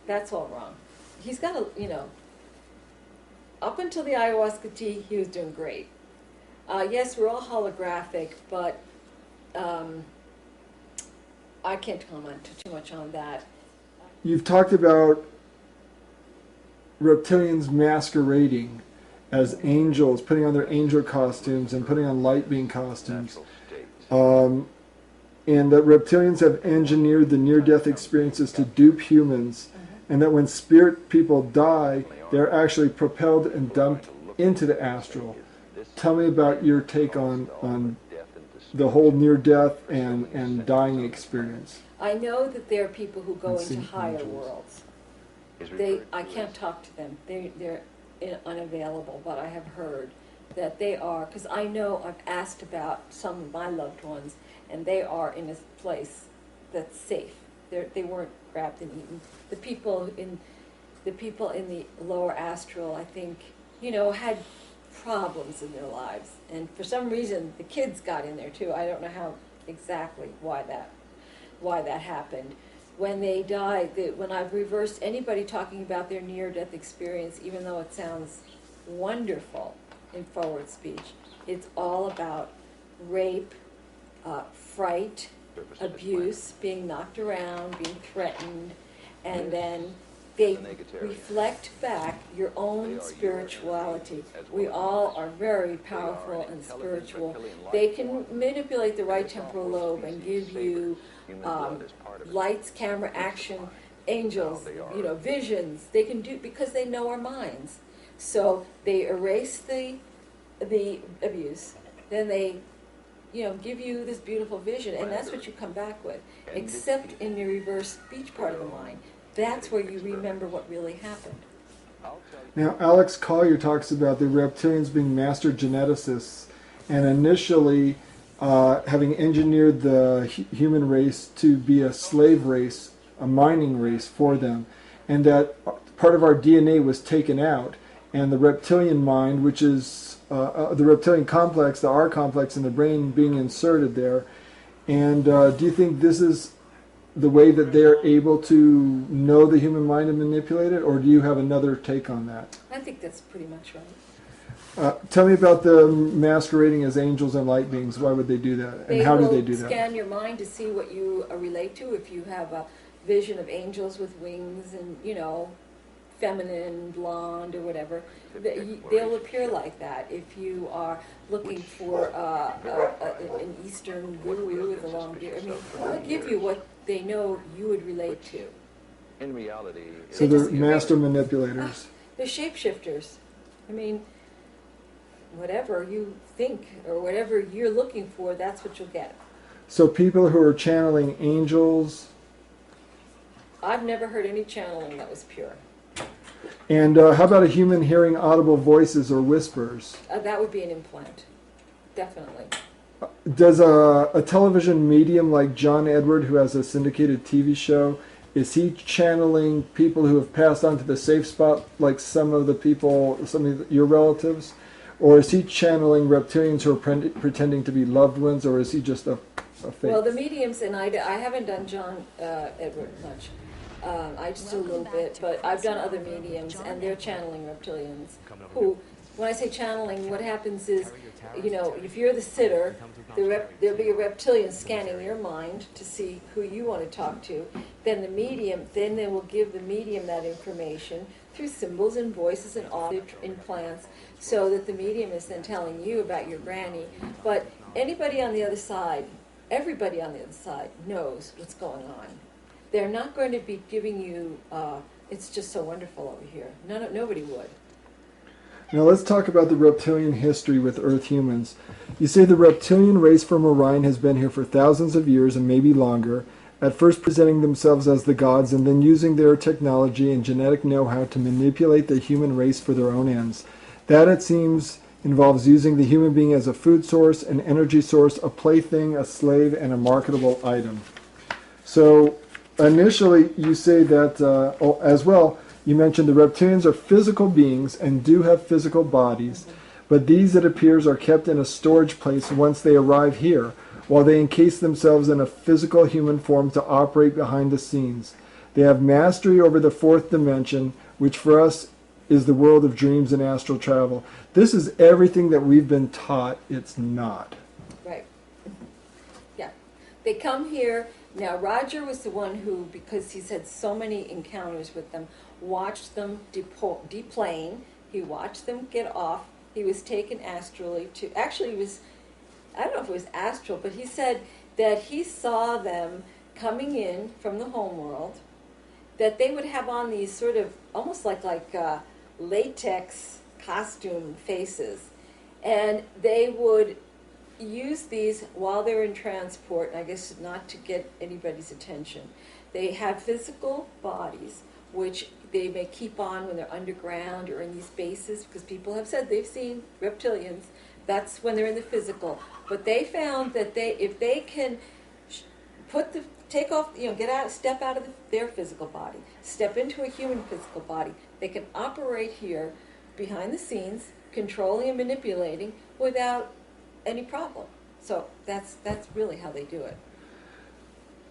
That's all wrong. He's got to, up until the ayahuasca tea, he was doing great. Yes, we're all holographic, but I can't comment too much on that. You've talked about reptilians masquerading as angels, putting on their angel costumes and putting on light being costumes. And that reptilians have engineered the near-death experiences to dupe humans, and that when spirit people die, they're actually propelled and dumped into the astral. Tell me about your take on the whole near-death and dying experience. I know that there are people who go into higher worlds. I can't talk to them. They're unavailable, but I have heard that they are, because I know I've asked about some of my loved ones, and they are in a place that's safe. They weren't grabbed and eaten. The people in the lower astral, I think, had problems in their lives, and for some reason the kids got in there too. I don't know how exactly why that happened. When they die, when I've reversed anybody talking about their near-death experience, even though it sounds wonderful in forward speech, it's all about rape, fright, abuse, being knocked around, being threatened, and then they reflect back your own spirituality. We all are very powerful and spiritual. They can manipulate the right temporal lobe and give you lights, camera, action, angels, visions. They can do, because they know our minds. So they erase the abuse, then they give you this beautiful vision, and that's what you come back with. Except in your reverse speech part of the mind, that's where you remember what really happened. Now, Alex Collier talks about the reptilians being master geneticists, and initially having engineered the human race to be a slave race, a mining race for them, and that part of our DNA was taken out, and the reptilian mind, which is the reptilian complex, the R complex in the brain, being inserted there. And do you think this is the way that they're able to know the human mind and manipulate it, or do you have another take on that? I think that's pretty much right. Tell me about the masquerading as angels and light beings. Why would they do that? And how do they do that? They will scan your mind to see what you relate to. If you have a vision of angels with wings and, feminine, blonde, or whatever, they'll appear like that. If you are looking for an Eastern guru with a long beard, they'll give you what they know you would relate to. In reality, so they're master manipulators. They're shapeshifters. Whatever you think or whatever you're looking for, that's what you'll get. So people who are channeling angels. I've never heard any channeling that was pure. And how about a human hearing audible voices or whispers? That would be an implant, definitely. Does a television medium like John Edward, who has a syndicated TV show, is he channeling people who have passed on to the safe spot, like some of your relatives? Or is he channeling reptilians who are pretending to be loved ones, or is he just a fake? Well, the mediums, and I haven't done John Edward much. I just do a little bit, but I've done other mediums, and they're channeling reptilians who, when I say channeling, what happens is, if you're the sitter, there'll be a reptilian scanning your mind to see who you want to talk to. Then they will give the medium that information through symbols and voices and audio implants, so that the medium is then telling you about your granny. But everybody on the other side knows what's going on. They're not going to be giving you, it's just so wonderful over here. Nobody would. Now let's talk about the reptilian history with Earth humans. You say the reptilian race from Orion has been here for thousands of years and maybe longer, at first presenting themselves as the gods and then using their technology and genetic know-how to manipulate the human race for their own ends. That, it seems, involves using the human being as a food source, an energy source, a plaything, a slave, and a marketable item. So initially you say that, as well, you mentioned the reptilians are physical beings and do have physical bodies, but these, it appears, are kept in a storage place once they arrive here, while they encase themselves in a physical human form to operate behind the scenes. They have mastery over the fourth dimension, which for us is the world of dreams and astral travel. This is everything that we've been taught it's not. Right. Yeah. They come here. Now, Roger was the one who, because he's had so many encounters with them, watched them deplane. He watched them get off. He was taken astrally to, actually, it was, I don't know if it was astral, but he said that he saw them coming in from the homeworld, that they would have on these sort of, almost like latex costume faces. And they would use these while they're in transport, I guess not to get anybody's attention. They have physical bodies, which they may keep on when they're underground or in these bases, because people have said they've seen reptilians. That's when they're in the physical. But they found that if they can take off, get out, step out of their physical body, step into a human physical body, they can operate here behind the scenes, controlling and manipulating without any problem. So that's really how they do it.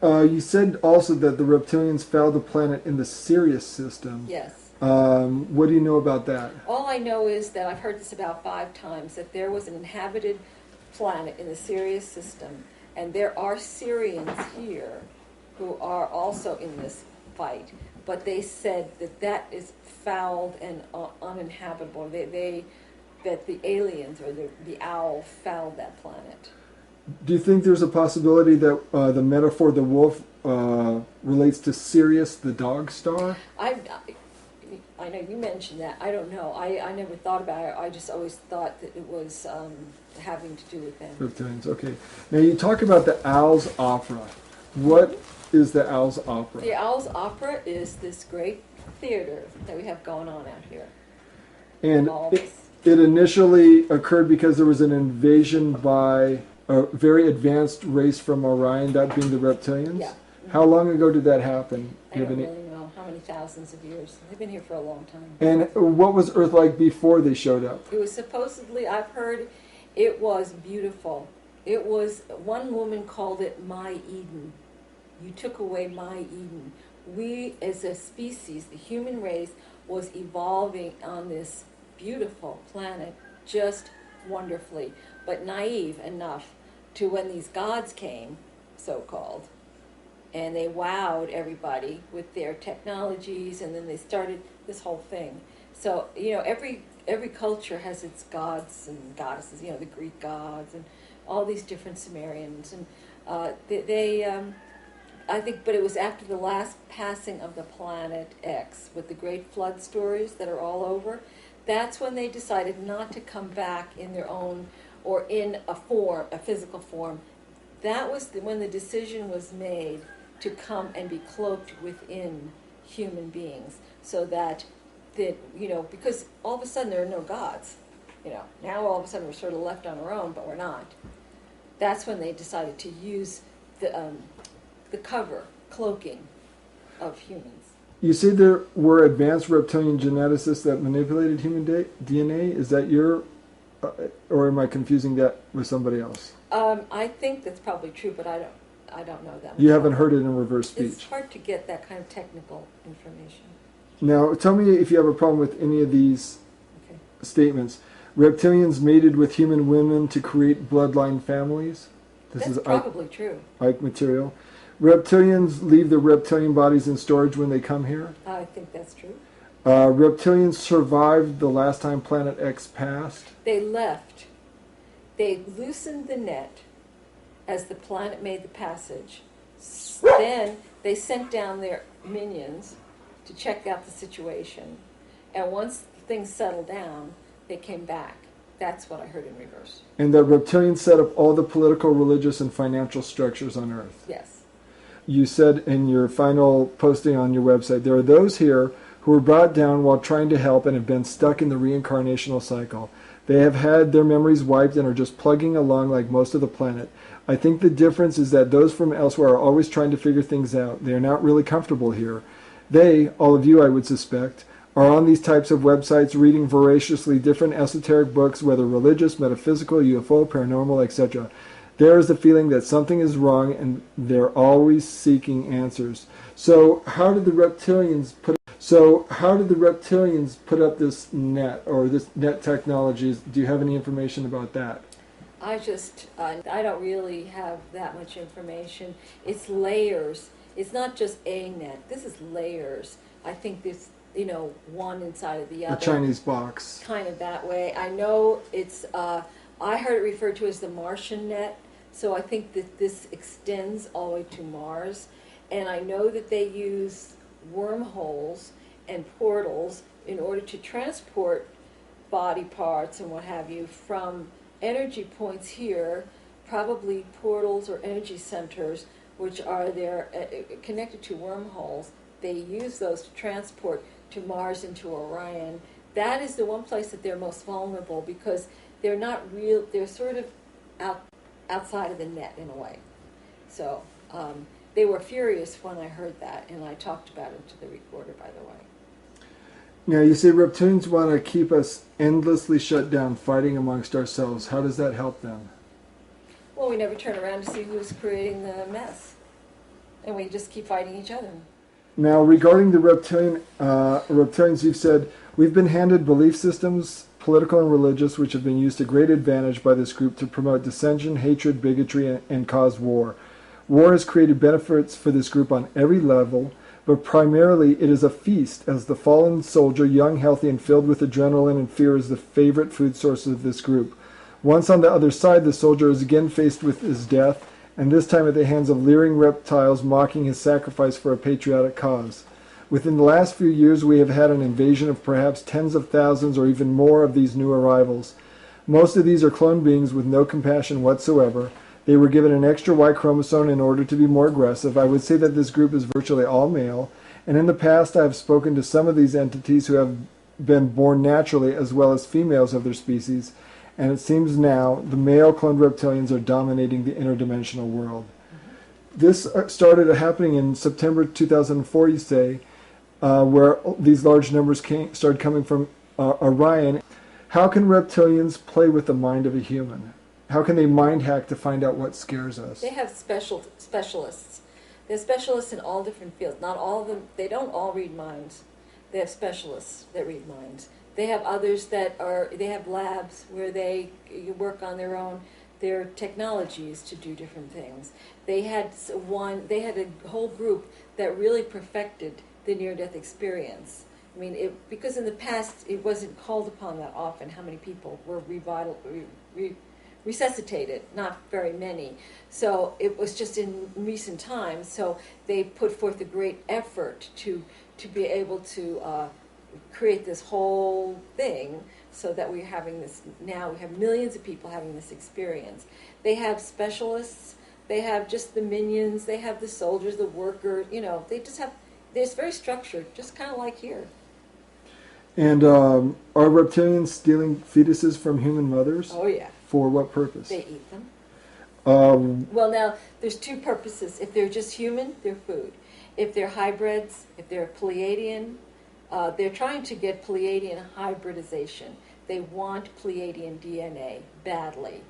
You said also that the reptilians found the planet in the Sirius system. Yes. What do you know about that? All I know is that I've heard this about 5 times, that there was an inhabited planet in the Sirius system, and there are Syrians here who are also in this fight. But they said that is fouled and uninhabitable. That the aliens or the owl fouled that planet. Do you think there's a possibility that the metaphor, the wolf, relates to Sirius, the dog star? I know you mentioned that. I don't know. I never thought about it. I just always thought that it was having to do with them. Reptilians, okay. Now you talk about the Owl's Opera. What is the Owl's Opera? The Owl's Opera is this great theater that we have going on out here. And it initially occurred because there was an invasion by a very advanced race from Orion, that being the reptilians? Yeah. How long ago did that happen? I don't really know how many thousands of years. They've been here for a long time. And what was Earth like before they showed up? It was supposedly, I've heard, it was beautiful. It was, one woman called it my Eden. You took away my Eden. We, as a species, the human race, was evolving on this beautiful planet just wonderfully, but naive enough to when these gods came, so-called, and they wowed everybody with their technologies, and then they started this whole thing. So, every culture has its gods and goddesses, the Greek gods and all these different Sumerians, and I think, but it was after the last passing of the planet X with the great flood stories that are all over, that's when they decided not to come back in their own, or in a physical form. That was when the decision was made to come and be cloaked within human beings, so that, because all of a sudden there are no gods. Now all of a sudden we're sort of left on our own, but we're not. That's when they decided to use the cloaking of humans. You say there were advanced reptilian geneticists that manipulated human DNA. Is that or am I confusing that with somebody else? I think that's probably true, but I don't know that. You haven't heard it in reverse speech. It's hard to get that kind of technical information. Now, tell me if you have a problem with any of these statements. Reptilians mated with human women to create bloodline families. That's probably true. Ike material. Reptilians leave their reptilian bodies in storage when they come here. I think that's true. Reptilians survived the last time Planet X passed. They left. They loosened the net as the planet made the passage. Then they sent down their minions to check out the situation. And once things settled down, they came back. That's what I heard in reverse. And that reptilians set up all the political, religious, and financial structures on Earth. Yes. You said in your final posting on your website, there are those here who were brought down while trying to help and have been stuck in the reincarnational cycle. They have had their memories wiped and are just plugging along like most of the planet. I think the difference is that those from elsewhere are always trying to figure things out. They are not really comfortable here. They, all of you I would suspect, are on these types of websites reading voraciously different esoteric books, whether religious, metaphysical, UFO, paranormal, etc. There is the feeling that something is wrong and they're always seeking answers. So how did the reptilians put up this net, or this net technology? Do you have any information about that? I don't really have that much information. It's layers. It's not just a net. This is layers. I think this, one inside of the other. A Chinese box. Kind of that way. I know it's, I heard it referred to as the Martian net, so I think that this extends all the way to Mars. And I know that they use wormholes and portals in order to transport body parts and what have you from energy points here, probably portals or energy centers, which are there connected to wormholes. They use those to transport to Mars and to Orion. That is the one place that they're most vulnerable, because they're not real. They're sort of outside of the net in a way. So they were furious when I heard that, and I talked about it to the recorder, by the way. Now, you say reptilians want to keep us endlessly shut down, fighting amongst ourselves. How does that help them? Well, we never turn around to see who's creating the mess, and we just keep fighting each other. Now, regarding the reptilians, you've said, we've been handed belief systems, political and religious, which have been used to great advantage by this group to promote dissension, hatred, bigotry, and cause war. War has created benefits for this group on every level, but primarily it is a feast, as the fallen soldier, young, healthy, and filled with adrenaline and fear, is the favorite food source of this group. Once on the other side, the soldier is again faced with his death, and this time at the hands of leering reptiles mocking his sacrifice for a patriotic cause. Within the last few years, we have had an invasion of perhaps tens of thousands or even more of these new arrivals. Most of these are clone beings with no compassion whatsoever. They were given an extra Y chromosome in order to be more aggressive. I would say that this group is virtually all male, and in the past I have spoken to some of these entities who have been born naturally, as well as females of their species, and it seems now the male cloned reptilians are dominating the interdimensional world. This started happening in September 2004, you say, where these large numbers started coming from Orion. How can reptilians play with the mind of a human? How can they mind hack to find out what scares us? They have specialists. They're specialists in all different fields. Not all of them, they don't all read minds. They have specialists that read minds. They have others they have labs where they work on their technologies to do different things. They had a whole group that really perfected the near-death experience. I mean, because in the past it wasn't called upon that often how many people were resuscitated, not very many. So it was just in recent times. So they put forth a great effort to be able to create this whole thing, so that we're having this now. We have millions of people having this experience. They have specialists. They have just the minions. They have the soldiers, the workers. They just have. It's very structured, just kind of like here. And are reptilians stealing fetuses from human mothers? Oh yeah. For what purpose? They eat them. Well, now, there's two purposes. If they're just human, they're food. If they're hybrids, if they're Pleiadian, they're trying to get Pleiadian hybridization. They want Pleiadian DNA badly.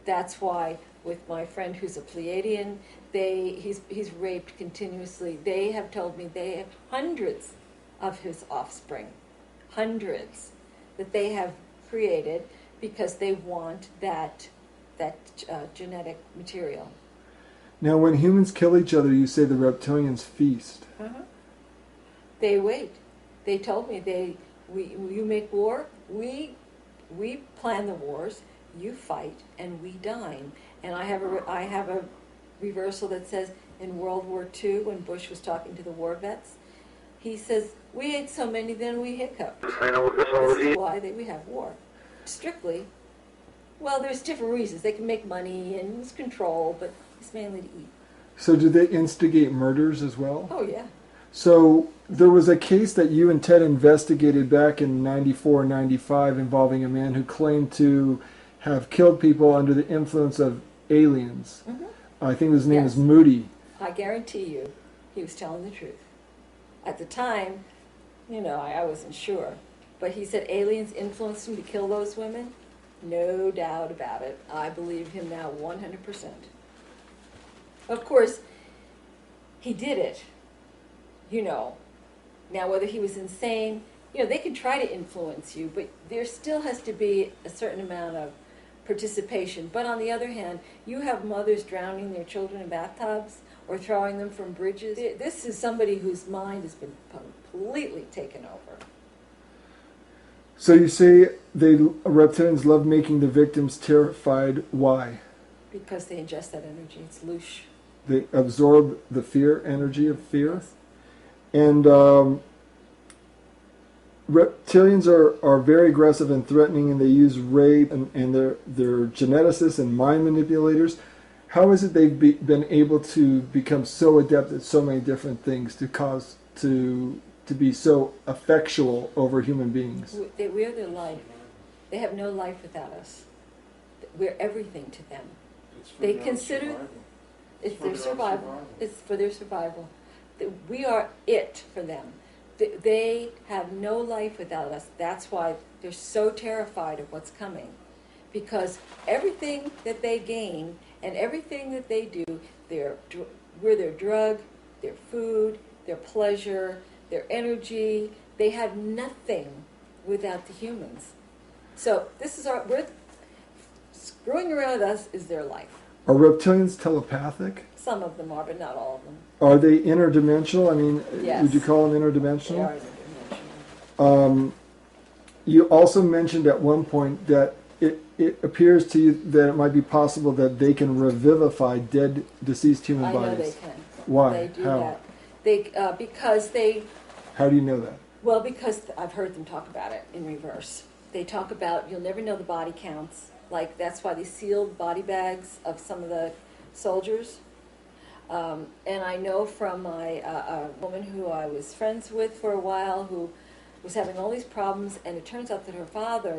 That's why with my friend who's a Pleiadian, he's raped continuously. They have told me they have hundreds of his offspring, hundreds, that they have created because they want that genetic material. Now, when humans kill each other, you say the reptilians feast. Uh-huh. They wait. They told me you make war, we plan the wars, you fight, and we dine. And I have a reversal that says in World War II, when Bush was talking to the war vets, he says, we ate so many then we hiccuped. This is why we have war. Strictly, well, there's different reasons. They can make money and it's control, but it's mainly to eat. So do they instigate murders as well? Oh, yeah. So there was a case that you and Ted investigated back in 94, 95 involving a man who claimed to have killed people under the influence of aliens. Mm-hmm. I think his name is Moody. I guarantee you he was telling the truth. At the time, I wasn't sure. But he said aliens influenced him to kill those women. No doubt about it. I believe him now 100%. Of course, he did it, you know. Now, whether he was insane, you know, they can try to influence you, but there still has to be a certain amount of participation. But on the other hand, you have mothers drowning their children in bathtubs or throwing them from bridges. This is somebody whose mind has been completely taken over. So you say reptilians love making the victims terrified. Why? Because they ingest that energy. It's louche. They absorb the fear, energy of fear. Yes. And reptilians are very aggressive and threatening, and they use rape, and they're geneticists and mind manipulators. How is it they've been able to become so adept at so many different things to be so effectual over human beings? We're their life. They have no life without us. We're everything to them. They consider it's their survival. It's for their survival. We are it for them. They have no life without us. That's why they're so terrified of what's coming. Because everything that they gain and everything that they do, we're their drug, their food, their pleasure, their energy. They have nothing without the humans. So we're screwing around with us is their life. Are reptilians telepathic? Some of them are, but not all of them. Are they interdimensional? I mean, yes. Would you call them interdimensional? They are interdimensional. You also mentioned at one point that it appears to you that it might be possible that they can revivify dead, deceased human bodies. I know they can. Why? They do How? that. Because they... How do you know that? Well, because I've heard them talk about it in reverse. They talk about, you'll never know the body counts. Like, that's why they sealed body bags of some of the soldiers. And I know from a woman who I was friends with for a while who was having all these problems, and it turns out that her father